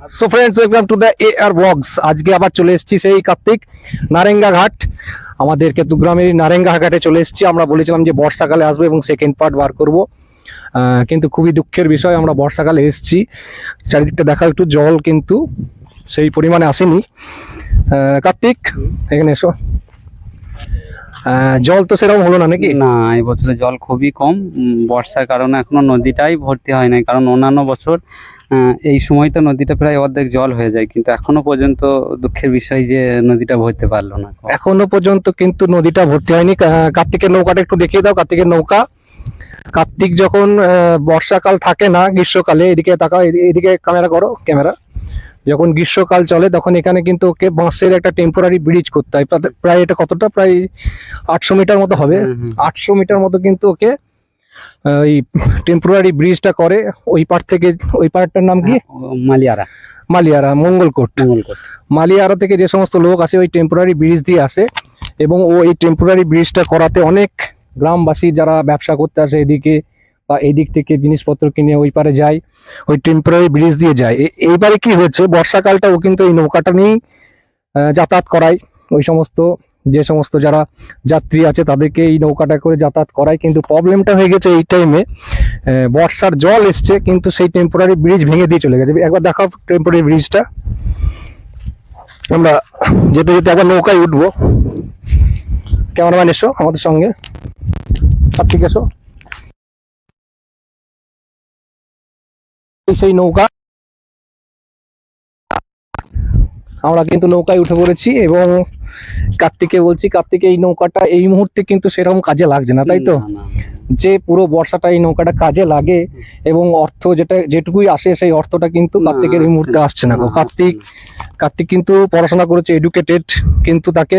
So friends, welcome to the AR blogs. আজকে আবার চলে এসেছি সেই কার্তিক নারেঙ্গা ঘাট। আমাদের কেতুগ্রামের নারেঙ্গা ঘাটে চলে এসেছি। আমরা বলেছিলাম যে বর্ষাকালে আসবো এবং সেকেন্ড পার্ট বার করব, কিন্তু খুবই দুঃখের বিষয় আমরা বর্ষাকালে এসেছি। চারিদিকটা দেখা, একটু জল কিন্তু সেই পরিমাণে আসেনি। কার্তিক, এখানে এসো। জল তো সেরকম হলো না নাকি? না, এই বছরে জল খুবই কম। বর্ষার কারণে এখনো নদীটাই ভর্তি হয় নাই, কারণ অন্যান্য বছর এই সময়টা নদীটা প্রায় অর্ধেক জল হয়ে যায়, কিন্তু এখনো পর্যন্ত দুঃখের বিষয় যে নদীটা ভরতে পারলো না। এখনো পর্যন্ত কিন্তু নদীটা ভর্তি হয়নি। কার্তিকের নৌকাটা একটু দেখিয়ে দাও। কার্তিকের নৌকা। কার্তিক যখন বর্ষাকাল থাকে না, গ্রীষ্মকালে, এদিকে তাকাও, এদিকে ক্যামেরা করো, ক্যামেরা। যখন গ্রীষ্মকাল চলে তখন এখানে কিন্তু ওকে বাঁশের একটা টেম্পোরারি ব্রিজ করতে হয়। প্রায় এটা কতটা, প্রায় 800 মিটার মতো হবে। 800 মিটার মতো কিন্তু ওকে ওই টেম্পোরারি ব্রিজটা করে। ওই পার থেকে, ওই পারটার নাম কি? মালিয়ারা। মালিয়ারা, মঙ্গলকোট। মালিয়ারা থেকে যে সমস্ত লোক আসে ওই টেম্পোরারি ব্রিজ দিয়ে আসে, এবং ও এই টেম্পোরারি ব্রিজটা করাতে অনেক গ্রামবাসী যারা ব্যবসা করতে আসে এদিকে বা এদিক থেকে জিনিসপত্র কিনে ওই পারে যায়, ওই টেম্পোরারি ব্রিজ দিয়ে যায়। এইবারে কি হয়েছে, বর্ষাকালটাও কিন্তু এই নৌকাটা নিয়েই যাতায়াত করায়। ওই সমস্ত যে সমস্ত যারা যাত্রী আছে তাদেরকে এই নৌকাটা করে যাতায়াত করায়। কিন্তু প্রবলেমটা হয়ে গেছে এই টাইমে, বর্ষার জল এসছে কিন্তু সেই টেম্পোরারি ব্রিজ ভেঙে দিয়ে চলে গেছে। একবার দেখাও টেম্পোরারি ব্রিজটা। আমরা যেতে যেতে একবার নৌকায় উঠবো। ক্যামেরাম্যান এসো আমাদের সঙ্গে, কার্তিক এসো। সেই নৌকা, আমরা কিন্তু নৌকায় উঠে পড়েছি এবং কার্তিককে বলছি, কার্তিক এই নৌকাটা এই মুহূর্তে কিন্তু সেরকম কাজে লাগছে না, তাই তো? যে পুরো বর্ষাটা এই নৌকাটা কাজে লাগে এবং অর্থ যেটুকুই আসে সেই অর্থটা কিন্তু কার্তিকের এই মুহূর্তে আসছে না। কার্তিক কিন্তু পড়াশোনা করেছে, এডুকেটেড, কিন্তু তাকে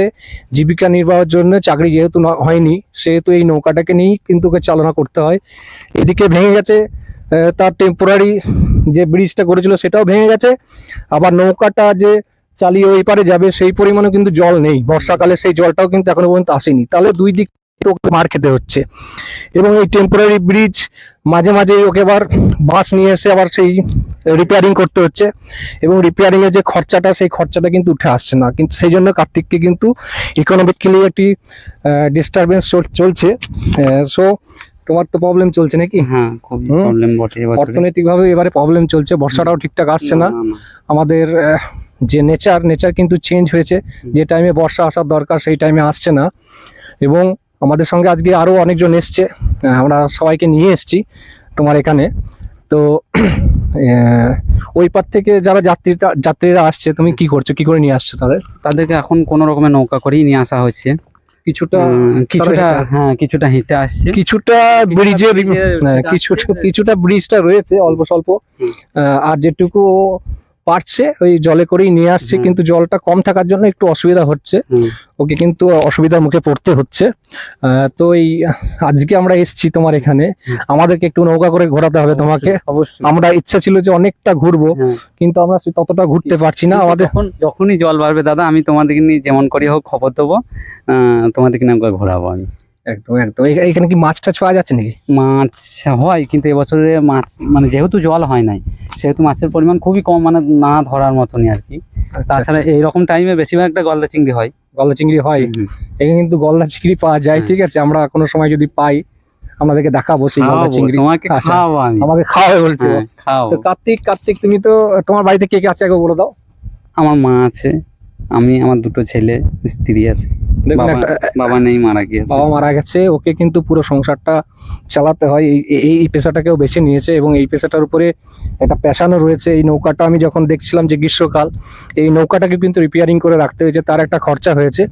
জীবিকা নির্বাহের জন্য চাকরি যেহেতু হয়নি, সেহেতু এই নৌকাটাকে নিয়েই কিন্তু ওকে চালনা করতে হয়। এদিকে ভেঙে গেছে তার টেম্পোরারি যে ব্রিজটা করেছিল সেটাও ভেঙে গেছে। আবার নৌকাটা যে চালিয়ে ওই পারে যাবে সেই পরিমাণে কিন্তু জল নেই, বর্ষাকালে সেই জলটাও কিন্তু এখনো পর্যন্ত আসেনি। তাহলে দুই দিক ওকে মার খেতে হচ্ছে। এবং এই টেম্পোরারি ব্রিজ মাঝে মাঝে ওকে আবার বাস নিয়ে এসে আবার সেই রিপেয়ারিং করতে হচ্ছে, এবং রিপেয়ারিং এর যে খরচাটা সেই খরচাটা কিন্তু উঠে আসছে না। কিন্তু সেই জন্য কার্তিককে কিন্তু ইকোনমিক্যালি একটি ডিস্টারবেন্স চলছে। সো তোমার তো প্রবলেম চলছে নাকি? হ্যাঁ, খুব প্রবলেম বটে। অর্থনৈতিক ভাবে এবারে প্রবলেম চলছে, বর্ষাটাও ঠিকঠাক আসছে না। আমাদের যে নেচার কিন্তু চেঞ্জ হয়েছে। যে টাইমে বর্ষা আসার দরকার সেই টাইমে আসছে না। এবং আমাদের সঙ্গে আজকে আরো অনেকজন এসছে, আমরা সবাইকে নিয়ে এসছি তোমার এখানে। তো ওই পার থেকে যারা যাত্রীরা আসছে, তুমি কি করছো, কি করে নিয়ে আসছো তাদেরকে এখন কোনো রকমের নৌকা করেই নিয়ে আসা হচ্ছে। কিছুটা হেঁটে আসছে, কিছুটা ব্রিজের, কিছুটা ব্রিজটা রয়েছে অল্প স্বল্প, আর যেটুকু পারছে ওই জলে করেই নিয়ে আসছে। কিন্তু জলটা কম থাকার জন্য একটু অসুবিধা হচ্ছে ওকে, কিন্তু অসুবিধার মুখে পড়তে হচ্ছে। তো এই আজকে আমরা এসছি তোমার এখানে, আমাদেরকে একটু নৌকা করে ঘোরাতে হবে তোমাকে। আমরা ইচ্ছা ছিল যে অনেকটা ঘুরবো, কিন্তু আমরা ততটা ঘুরতে পারছি না। আমাদের যখনই জল বাড়বে দাদা, আমি তোমাদেরকে নিয়ে যেমন করে হোক খবর দেবো, তোমাদেরকে নিয়ে ঘোরাবো আমি। একদম একদম। এখানে কি মাছ টাছ পাওয়া যাচ্ছে নাকি? মাছ হয়, কিন্তু এবছরে মাছ মানে যেহেতু জল হয় নাই সেহেতু মাছের পরিমাণ খুবই কম, মানে না ধরার মতনই আর কি। তাছাড়া এইরকম টাইমে বেশিরভাগটা গলদা চিংড়ি হয়। গলদা চিংড়ি হয় এখানে, কিন্তু গলদা চিংড়ি পাওয়া যায়। ঠিক আছে, আমরা কোনো সময় যদি পাই আমাদেরকে দেখাবো সেই গলদা চিংড়ি। তোমাকে খাওয়াবো আমি। আমাকে খাওয়াবে বলছো? তো কার্তিক তুমি তো, তোমার বাড়িতে কে কে আছে আগে বলে দাও। আমার মা আছে, আমি, আমার দুটো ছেলে, স্ত্রী আছে। বাবা নেই, মারা গিয়েছে। বাবা মারা গেছে। ওকে কিন্তু পুরো সংসারটা চালাতে হয়। এই পেশাটাকেও বেছে নিয়েছে এবং এই পেশাটার উপরে একটা প্যাশনও রয়েছে। এই নৌকাটা আমি যখন দেখছিলাম যে গ্রীষ্মকাল, এই নৌকাটাকে কিন্তু রিপেয়ারিং করে রাখতে হয়েছে, তার একটা খরচা হয়েছে।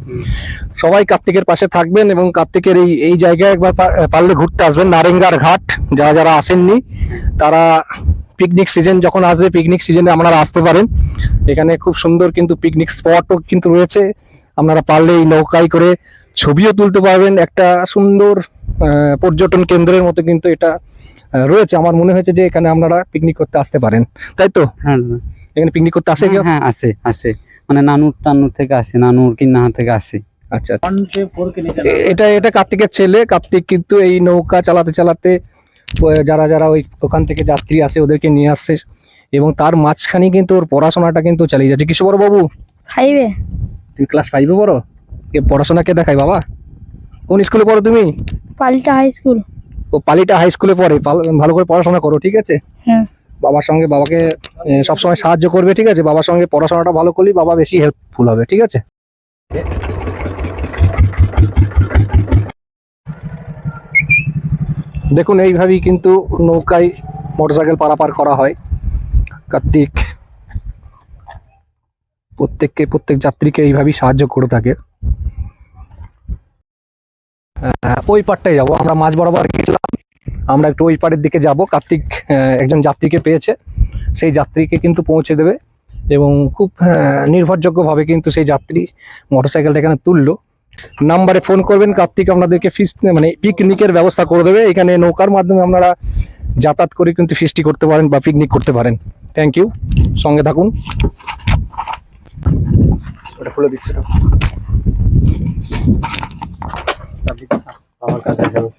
সবাই কার্তিকের পাশে থাকবেন এবং কার্তিকের এই জায়গায় একবার পারলে ঘুরতে আসবেন, নারেঙ্গার ঘাট। যারা আসেননি তারা পিকনিক সিজন যখন আসবে, পিকনিক সিজনে আপনারা আসতে পারেন। এখানে খুব সুন্দর কিন্তু পিকনিক স্পটও কিন্তু রয়েছে। আপনারা পারলে এই নৌকায় করে ছবিও তুলতে পারবেন। একটা সুন্দর পর্যটন কেন্দ্রের মতো কিন্তু এটা রয়েছে। আমার মনে হয়েছে যে এখানে আপনারা পিকনিক করতে আসতে পারেন, তাই তো? হ্যাঁ, এখানে পিকনিক করতে আসে কেউ? হ্যাঁ, আসে, মানে নানুর থেকে আসে, নানুর কিন্নাহা থেকে আসে। আচ্ছা, এটা কার্তিকের ছেলে। কার্তিক কিন্তু এই নৌকা চালাতে চালাতে যারা ওই ওখান থেকে যাত্রী আসে ওদেরকে নিয়ে আসছে এবং তার মাঝখানে কিন্তু ওর পড়াশোনাটা কিন্তু চালিয়ে যাচ্ছে। কিসে বড় বাবু? 5-এ। তুমি ক্লাস 5-এ পড়ো? এ পড়াশোনা কে দেখায় বাবা? কোন স্কুলে পড়ো তুমি? পালিটা হাই স্কুল। ও পালিটা হাই স্কুলে পড়ে। ভালো করে পড়াশোনা করো, ঠিক আছে? হ্যাঁ। বাবার সঙ্গে বাবাকে সবসময় সাহায্য করবে, ঠিক আছে? বাবার সঙ্গে পড়াশোনাটা ভালো করলেই বাবা বেশি হেল্পফুল হবে, ঠিক আছে? দেখুন এইভাবেই কিন্তু নৌকায় মোটরসাইকেল পারাপার করা হয়। কার্তিক প্রত্যেক যাত্রীকে এইভাবেই সাহায্য করে থাকে। ওই পাড়টায় যাবো আমরা, মাঝ বরাবর গেছিলাম, আমরা একটু ওই পাড়ের দিকে যাব। কার্তিক একজন যাত্রীকে পেয়েছে, সেই যাত্রীকে কিন্তু পৌঁছে দেবে এবং খুব নির্ভরযোগ্যভাবে কিন্তু সেই যাত্রী মোটরসাইকেলটা এখানে তুললো। নাম্বারে ফোন করবেন, কার্তিক আপনাদেরকে ফিস্ট মানে পিকনিকের ব্যবস্থা করে দেবে। এখানে নৌকার মাধ্যমে আপনারা যাতায়াত করে কিন্তু ফিস্টি করতে পারেন বা পিকনিক করতে পারেন। থ্যাংক ইউ, সঙ্গে থাকুন। ওটা খুলে দিচ্ছি না। আমার কাছে যাবে।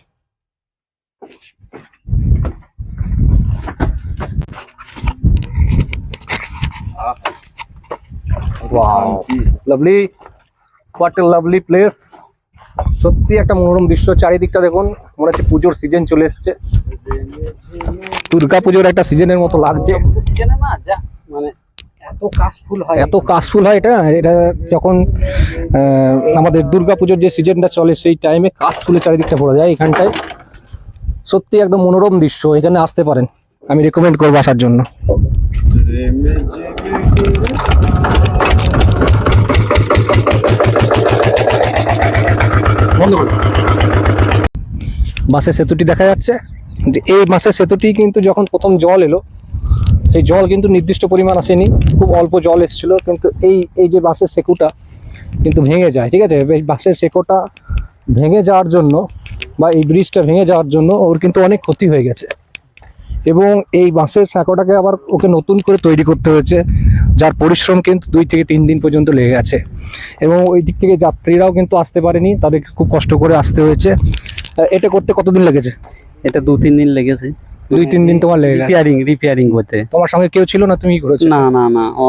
Wow, lovely, what a lovely place. সত্যি একটা মনোরম দৃশ্য। চারিদিকটা দেখুন, মনে হচ্ছে পুজোর সিজন চলে এসছে, দুর্গা পুজোর একটা সিজনের মতো লাগছে। মানে এত কাশফুল হয়, এত কাশফুল হয় এটা এটা যখন আমাদের দুর্গা পুজোর যে সিজনটা চলে সেই টাইমে কাশফুলের চারিদিকটা ভরে যায় এখানটায়। সত্যি একদম মনোরম দৃশ্য, এখানে আসতে পারেন, আমি রেকমেন্ড করবো আসার জন্য। বাসের সেতুটি দেখা যাচ্ছে, যে এই বাসের সেতুটি কিন্তু যখন প্রথম জল এলো সেই জল কিন্তু নির্দিষ্ট পরিমাণ আসেনি, খুব অল্প জল এসেছিল, কিন্তু এই যে বাসের সেতুটা কিন্তু ভেঙে যায়, ঠিক আছে? এই বাসের সেতুটা ভেঙে যাওয়ার জন্য বা এই ব্রিজটা ভেঙে যাওয়ার জন্য ওর কিন্তু অনেক ক্ষতি হয়ে গেছে এবং এই বাসের সাঁকোটাকে আবার ওকে নতুন করে তৈরি করতে হয়েছে, যার পরিশ্রম কিন্তু 2 থেকে 3 দিন পর্যন্ত লেগে গেছে এবং ওই দিক থেকে যাত্রীরাও কিন্তু আসতে পারেনি, তাদেরকে খুব কষ্ট করে আসতে হয়েছে। এটা করতে কতদিন লেগেছে? এটা 2-3 দিন লেগেছে। 2-3 দিন তোমার লেগে গেছে রিপেয়ারিং করতে। তোমার সঙ্গে কেউ ছিল না, তুমি করেছো? না না না, ও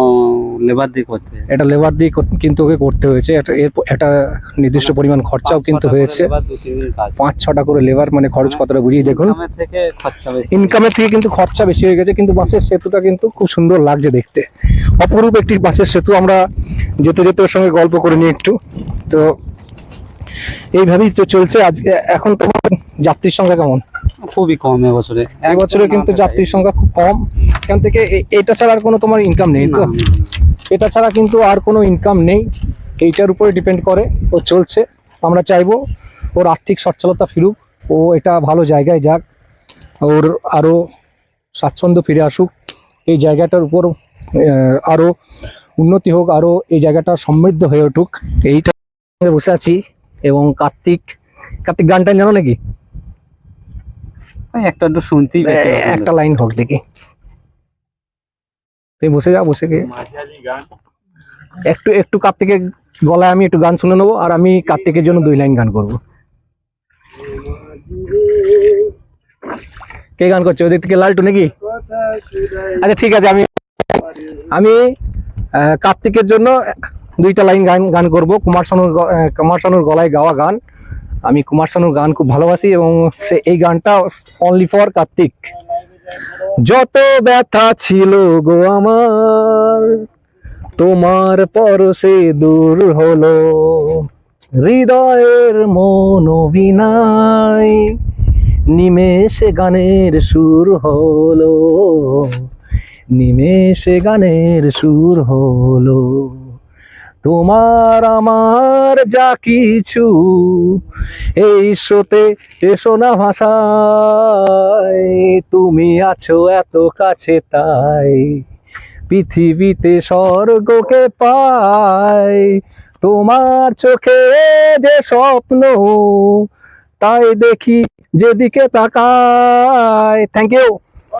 লেবার দিয়ে করতে। এটা লেবার দিয়ে কিন্তু ওকে করতে হয়েছে। এটা নির্দিষ্ট পরিমাণ খরচাও কিন্তু হয়েছে। 5-6টা করে লেবার, মানে খরচ কতটা বুঝিয়ে দেখুন। ইনকামের থেকে কিন্তু খরচা বেশি হয়ে গেছে, কিন্তু বাসের সেতুটা কিন্তু খুব সুন্দর লাগছে দেখতে। অপরূপ একটি বাসের সেতু। আমরা যেতে যেতে ওর সঙ্গে গল্প করে নিই একটু। তো এইভাবেই তো চলছে। আজকে এখন তোমার যাত্রীর সংখ্যা কেমন? খুবই কম এবছরে। এবছরে কিন্তু যাত্রীর সংখ্যা খুব কম। এখান থেকে এটা ছাড়া আর কোনো তোমার ইনকাম নেই তো? এটা ছাড়া কিন্তু আর কোনো ইনকাম নেই, এইটার উপরে ডিপেন্ড করে ও চলছে। আমরা চাইবো ওর আর্থিক সচ্ছলতা ফিরুক, ও এটা ভালো জায়গায় যাক, ওর আরও স্বাচ্ছন্দ্য ফিরে আসুক, এই জায়গাটার উপর আরও উন্নতি হোক, আরও এই জায়গাটা সমৃদ্ধ হয়ে উঠুক। এইটা বসে আছি এবং কার্তিক গানটা জানো নাকি? একটা একটু শুনতেই একটা লাইন হোক দেখি। তুমি বসে যাও, বসে গিয়ে একটু কার্তিকের গলায় আমি একটু গান শুনে নেবো, আর আমি কার্তিকের জন্য 2 লাইন গান করবো। কে গান করছে ওদিক থেকে? লালটু নাকি? আচ্ছা ঠিক আছে, আমি কার্তিকের জন্য 2টা লাইন গান করবো। কুমার শানুর গলায় গাওয়া গান। আমি কুমার শানুর গান খুব ভালোবাসি এবং এই গানটা অনলি ফর কার্তিক। যত ব্যথা ছিল গো আমার, তোমার পরশে দূর হলো, হৃদয়ের মন অভিনয়, নিমেষে গানের সুর হলো, নিমেষে গানের সুর হলো। তোমার আমার যা কিছু এই স্রোতে এসো না ভাষায়, তুমি আছো এত কাছে তাই পৃথিবীতে স্বর্গকে পাই। তোমার চোখে যে স্বপ্ন তাই দেখি যেদিকে তাকাই। Thank you.